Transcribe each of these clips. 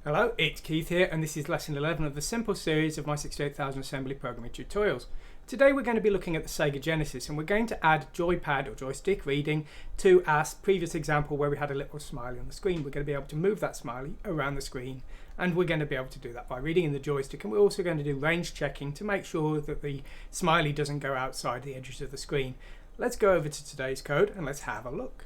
Hello, it's Keith here, and this is lesson 11 of the simple series of my 68000 assembly programming tutorials. Today we're going to be looking at the Sega Genesis, and we're going to add joypad or joystick reading to our previous example where we had a little smiley on the screen. We're going to be able to move that smiley around the screen, and we're going to be able to do that by reading in the joystick, and we're also going to do range checking to make sure that the smiley doesn't go outside the edges of the screen. Let's go over to today's code and let's have a look.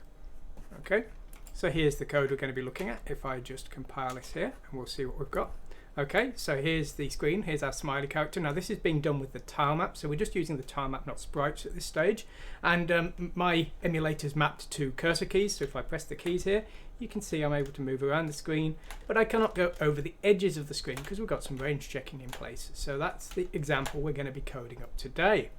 Okay. So here's the code we're going to be looking at. If I just compile this here, and we'll see what we've got. Okay, so here's the screen, here's our smiley character. Now this is being done with the tile map, so we're just using the tile map, not sprites at this stage. And my emulator's mapped to cursor keys, so if I press the keys here, you can see I'm able to move around the screen, but I cannot go over the edges of the screen because we've got some range checking in place. So that's the example we're going to be coding up today.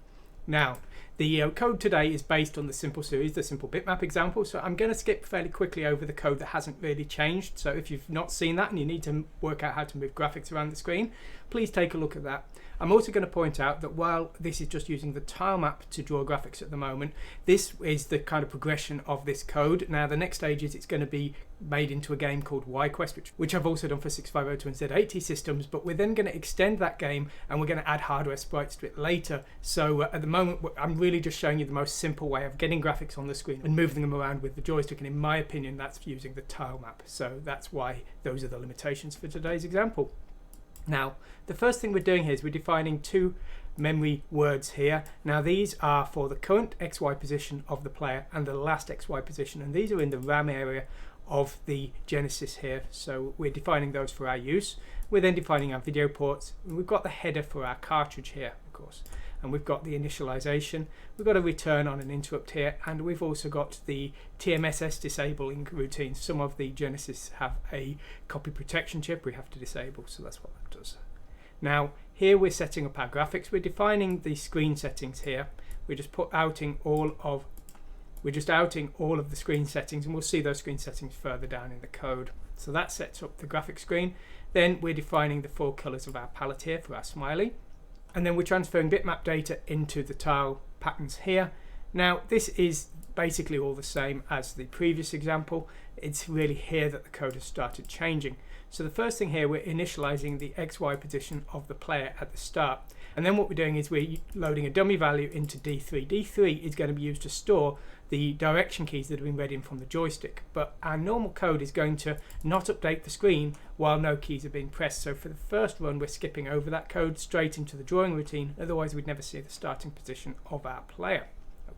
Now, the code today is based on the simple series, the simple bitmap example, so I'm going to skip fairly quickly over the code that hasn't really changed. So if you've not seen that and you need to work out how to move graphics around the screen, please take a look at that. I'm also going to point out that while this is just using the tile map to draw graphics at the moment, this is the kind of progression of this code. Now the next stage is it's going to be made into a game called YQuest, which I've also done for 6502 and Z80 systems, but we're then going to extend that game and we're going to add hardware sprites to it later. So at the moment I'm really just showing you the most simple way of getting graphics on the screen and moving them around with the joystick, and in my opinion that's using the tile map. So that's why those are the limitations for today's example. Now, the first thing we're doing here is we're defining two memory words here. Now these are for the current XY position of the player and the last XY position, and these are in the RAM area of the Genesis here. So we're defining those for our use. We're then defining our video ports. We've got the header for our cartridge here, of course, and we've got the initialization. We've got a return on an interrupt here, and we've also got the TMSS disabling routines. Some of the Genesis have a copy protection chip we have to disable, so that's what that does. Now here we're setting up our graphics. We're defining the screen settings here. We're just outing all of the screen settings, and we'll see those screen settings further down in the code. So that sets up the graphic screen. Then we're defining the four colors of our palette here for our smiley. And then we're transferring bitmap data into the tile patterns here. Now this is basically all the same as the previous example. It's really here that the code has started changing. So the first thing here, we're initializing the XY position of the player at the start. And then what we're doing is we're loading a dummy value into D3. D3 is going to be used to store the direction keys that have been read in from the joystick. But our normal code is going to not update the screen while no keys are being pressed. So for the first run, we're skipping over that code straight into the drawing routine. Otherwise, we'd never see the starting position of our player.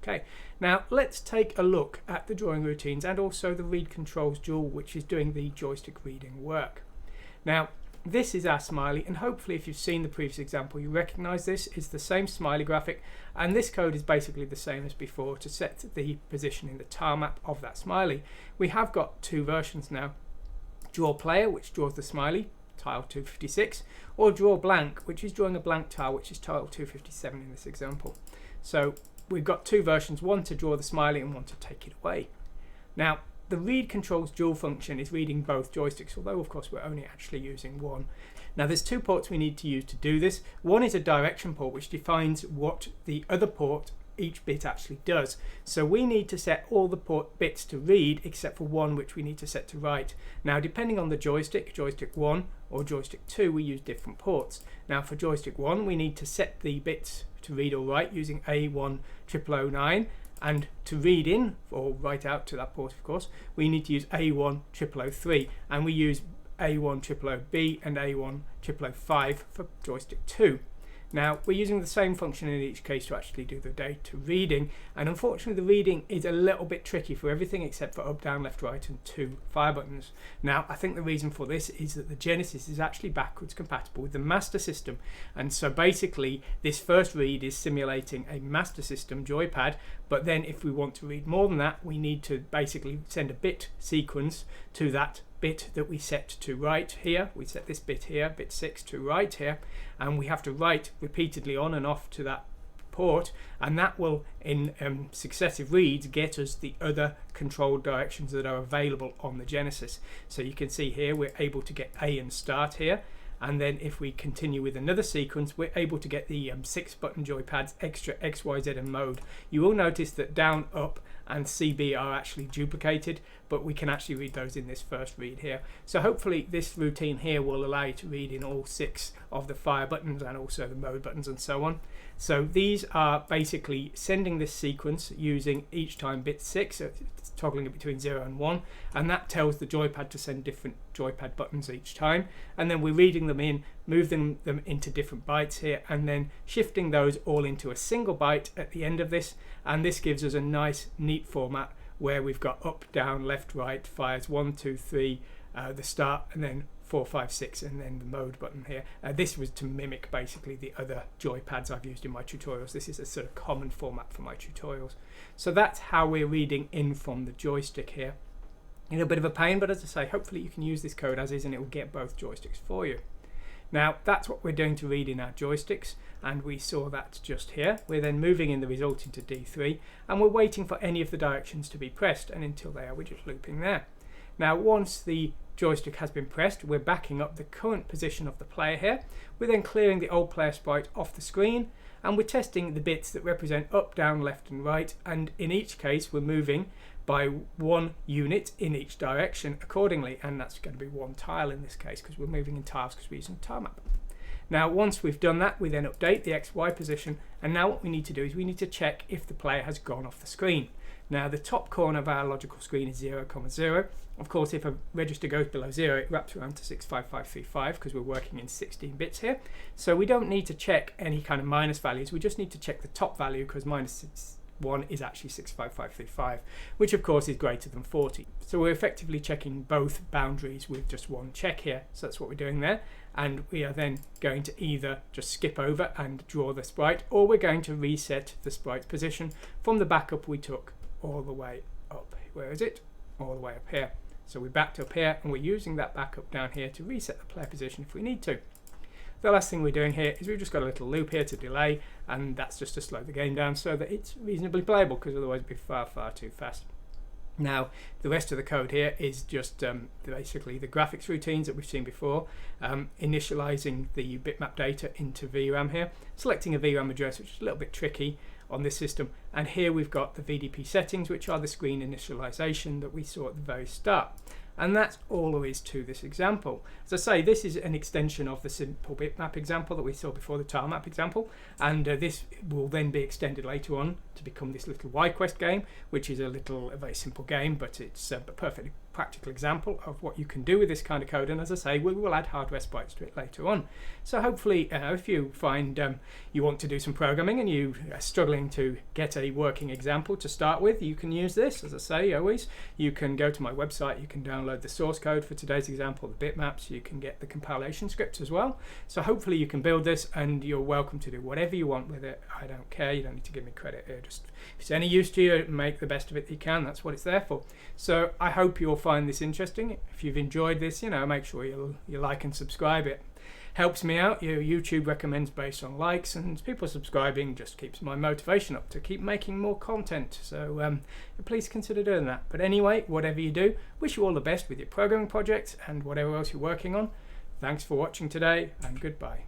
Okay, now let's take a look at the drawing routines and also the read controls dual, which is doing the joystick reading work. Now this is our smiley, and hopefully if you've seen the previous example you recognize this. It's the same smiley graphic, and this code is basically the same as before to set the position in the tile map of that smiley. We have got two versions now: draw player, which draws the smiley, tile 256, or draw blank, which is drawing a blank tile, which is tile 257 in this example. So we've got two versions, one to draw the smiley and one to take it away. Now the read controls dual function is reading both joysticks, although of course we're only actually using one. Now there's two ports we need to use to do this. One is a direction port, which defines what the other port, each bit, actually does. So we need to set all the port bits to read except for one, which we need to set to write. Now depending on the joystick, joystick 1 or joystick 2, we use different ports. Now for joystick 1 we need to set the bits to read or write using A10009, and to read in or write out to that port, of course, we need to use A10003, and we use A100B and A10005 for joystick 2. Now we're using the same function in each case to actually do the data reading, and unfortunately the reading is a little bit tricky for everything except for up, down, left, right and two fire buttons. Now I think the reason for this is that the Genesis is actually backwards compatible with the Master System, and so basically this first read is simulating a Master System joypad, but then if we want to read more than that we need to basically send a bit sequence to that bit that we set to write here. We set this bit here, bit 6, to write here, and we have to write repeatedly on and off to that port, and that will in successive reads get us the other controlled directions that are available on the Genesis. So you can see here we're able to get A and start here, and then if we continue with another sequence we're able to get the 6 button joypad's extra XYZ and mode. You will notice that down, up and CB are actually duplicated, but we can actually read those in this first read here. So hopefully this routine here will allow you to read in all 6 of the fire buttons and also the mode buttons and so on. So these are basically sending this sequence using each time bit 6, so it's toggling it between 0 and 1, and that tells the joypad to send different joypad buttons each time, and then we're reading them in, moving them into different bytes here, and then shifting those all into a single byte at the end of this, and this gives us a nice neat format where we've got up, down, left, right, fires 1, 2, 3, the start, and then 4, 5, 6, and then the mode button here. This was to mimic basically the other joypads I've used in my tutorials. This is a sort of common format for my tutorials. So that's how we're reading in from the joystick here. A little bit of a pain, but as I say, hopefully you can use this code as is and it will get both joysticks for you. Now that's what we're doing to read in our joysticks, and we saw that just here. We're then moving in the result into D3, and we're waiting for any of the directions to be pressed, and until they are, we're just looping there. Now once the joystick has been pressed, we're backing up the current position of the player here. We're then clearing the old player sprite off the screen, and we're testing the bits that represent up, down, left and right, and in each case we're moving by 1 unit in each direction accordingly, and that's going to be 1 tile in this case because we're moving in tiles because we're using a tile map. Now once we've done that, we then update the XY position, and now what we need to do is we need to check if the player has gone off the screen. Now the top corner of our logical screen is 0, 0. Of course, if a register goes below 0, it wraps around to 65535 because we're working in 16 bits here. So we don't need to check any kind of minus values, we just need to check the top value because -1 is actually 65535, which of course is greater than 40. So we're effectively checking both boundaries with just 1 check here. So that's what we're doing there, and we are then going to either just skip over and draw the sprite, or we're going to reset the sprite position from the backup we took all the way up. Where is it? All the way up here. So we backed up here, and we're using that backup down here to reset the player position if we need to. The last thing we're doing here is we've just got a little loop here to delay, and that's just to slow the game down so that it's reasonably playable, because otherwise it'd be far too fast. Now the rest of the code here is just basically the graphics routines that we've seen before, initializing the bitmap data into VRAM here, selecting a VRAM address, which is a little bit tricky on this system, and here we've got the VDP settings, which are the screen initialization that we saw at the very start. And that's all there is to this example. As I say, this is an extension of the simple bitmap example that we saw before, the tile map example, and this will then be extended later on to become this little YQuest game, which is a very simple game, but it's a perfectly practical example of what you can do with this kind of code. And as I say, we will add hardware sprites to it later on. So hopefully if you find you want to do some programming and you are struggling to get a working example to start with, you can use this. As I say, always, you can go to my website, you can download the source code for today's example, the bitmaps, you can get the compilation scripts as well. So hopefully you can build this, and you're welcome to do whatever you want with it. I don't care, you don't need to give me credit here. Just if it's any use to you, make the best of it that you can. That's what it's there for. So I hope you'll find this interesting. If you've enjoyed this, make sure you like and subscribe. It helps me out. YouTube recommends based on likes, and people subscribing just keeps my motivation up to keep making more content. So please consider doing that. But anyway, whatever you do, wish you all the best with your programming projects and whatever else you're working on. Thanks for watching today, and goodbye.